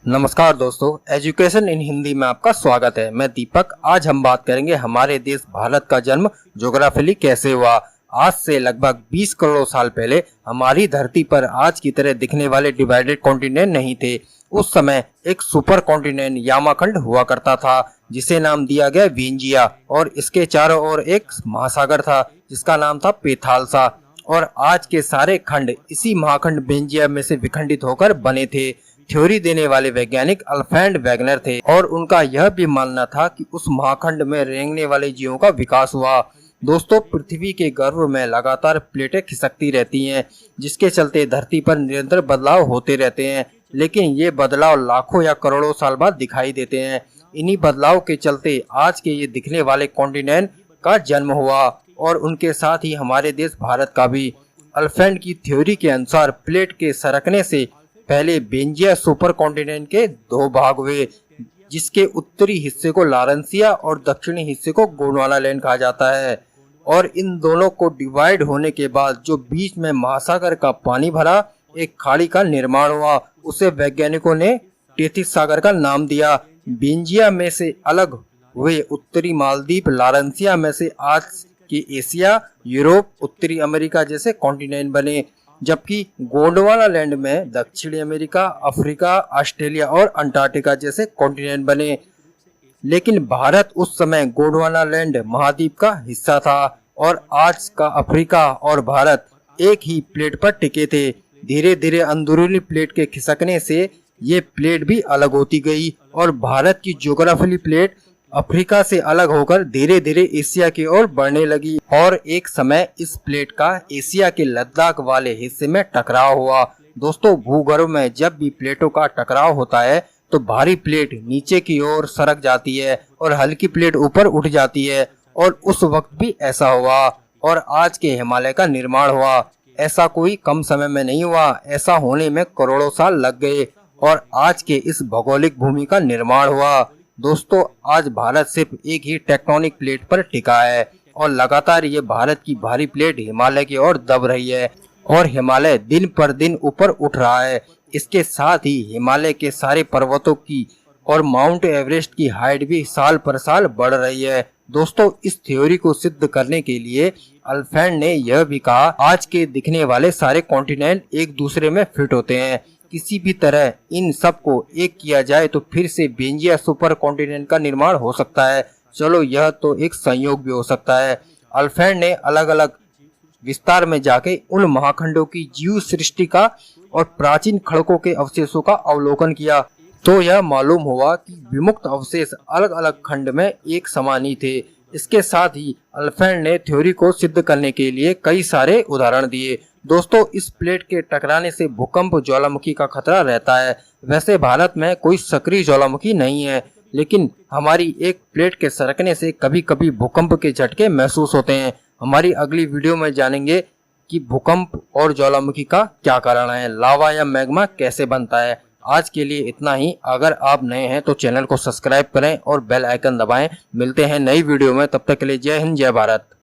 नमस्कार दोस्तों, education in Hindi में आपका स्वागत है। मैं दीपक। आज हम बात करेंगे हमारे देश भारत का जन्म ज्योग्राफिकली कैसे हुआ। आज से लगभग 20 करोड़ साल पहले हमारी धरती पर आज की तरह दिखने वाले डिवाइडेड कॉन्टिनेंट नहीं थे। उस समय एक सुपर कॉन्टिनेंट यामाखंड हुआ करता था जिसे नाम दिया गया विंजिया, और इसके चारों ओर एक महासागर था जिसका नाम था पेथालसा। और आज के सारे खंड इसी महाखंड विंजिया में से विखंडित होकर बने थे। थ्योरी देने वाले वैज्ञानिक अल्फ्रेड वेगनर थे और उनका यह भी मानना था कि उस महाखंड में रेंगने वाले जीवों का विकास हुआ। दोस्तों, पृथ्वी के गर्भ में लगातार प्लेटें खिसकती रहती हैं, जिसके चलते धरती पर निरंतर बदलाव होते रहते हैं, लेकिन ये बदलाव लाखों या करोड़ों साल बाद दिखाई देते हैं। इन्हीं बदलाव के चलते आज के ये दिखने वाले कॉन्टिनेंट का जन्म हुआ और उनके साथ ही हमारे देश भारत का भी। अल्फ्रेड की थ्योरी के अनुसार प्लेट के सरकने से पहले बेंजिया सुपर कॉन्टिनेंट के दो भाग हुए, जिसके उत्तरी हिस्से को लारेंसिया और दक्षिणी हिस्से को गोंडवाना लैंड कहा जाता है। और इन दोनों को डिवाइड होने के बाद जो बीच में महासागर का पानी भरा एक खाड़ी का निर्माण हुआ, उसे वैज्ञानिकों ने टेथिस सागर का नाम दिया। बेंजिया में से अलग हुए उत्तरी मालदीव, लारेंसिया में से आज के एशिया, यूरोप, उत्तरी अमेरिका जैसे कॉन्टिनेंट बने, जबकि गोंडवाना लैंड में दक्षिणी अमेरिका, अफ्रीका, ऑस्ट्रेलिया और अंटार्कटिका जैसे कॉन्टिनेंट बने। लेकिन भारत उस समय गोंडवाना लैंड महाद्वीप का हिस्सा था और आज का अफ्रीका और भारत एक ही प्लेट पर टिके थे। धीरे धीरे अंदरूनी प्लेट के खिसकने से ये प्लेट भी अलग होती गई और भारत की ज्योग्राफिकल प्लेट अफ्रीका से अलग होकर धीरे धीरे एशिया की ओर बढ़ने लगी और एक समय इस प्लेट का एशिया के लद्दाख वाले हिस्से में टकराव हुआ। दोस्तों, भूगर्भ में जब भी प्लेटों का टकराव होता है तो भारी प्लेट नीचे की ओर सरक जाती है और हल्की प्लेट ऊपर उठ जाती है, और उस वक्त भी ऐसा हुआ और आज के हिमालय का निर्माण हुआ। ऐसा कोई कम समय में नहीं हुआ, ऐसा होने में करोड़ों साल लग गए और आज के इस भौगोलिक भूमि का निर्माण हुआ। दोस्तों, आज भारत सिर्फ एक ही टेक्टोनिक प्लेट पर टिका है और लगातार ये भारत की भारी प्लेट हिमालय की ओर दब रही है और हिमालय दिन पर दिन ऊपर उठ रहा है। इसके साथ ही हिमालय के सारे पर्वतों की और माउंट एवरेस्ट की हाइट भी साल पर साल बढ़ रही है। दोस्तों, इस थ्योरी को सिद्ध करने के लिए अल्फ्रेड ने यह भी कहा, आज के दिखने वाले सारे कॉन्टिनेंट एक दूसरे में फिट होते हैं। किसी भी तरह इन सब को एक किया जाए तो फिर से बेंजिया सुपर कॉन्टिनेंट का निर्माण हो सकता है। चलो, यह तो एक संयोग भी हो सकता है। अल्फ्रेड ने अलग अलग विस्तार में जाके उन महाखंडों की जीव सृष्टि का और प्राचीन खड़कों के अवशेषों का अवलोकन किया, तो यह मालूम हुआ कि विमुक्त अवशेष अलग अलग खंड में एक समान ही थे। इसके साथ ही अल्फ्रेड ने थ्योरी को सिद्ध करने के लिए कई सारे उदाहरण दिए। दोस्तों, इस प्लेट के टकराने से भूकंप, ज्वालामुखी का खतरा रहता है। वैसे भारत में कोई सक्रिय ज्वालामुखी नहीं है, लेकिन हमारी एक प्लेट के सरकने से कभी कभी भूकंप के झटके महसूस होते हैं। हमारी अगली वीडियो में जानेंगे कि भूकंप और ज्वालामुखी का क्या कारण है, लावा या मैग्मा कैसे बनता है। आज के लिए इतना ही। अगर आप नए हैं तो चैनल को सब्सक्राइब करें और बेल आइकन दबाएं। मिलते हैं नई वीडियो में, तब तक के लिए जय हिंद, जय भारत।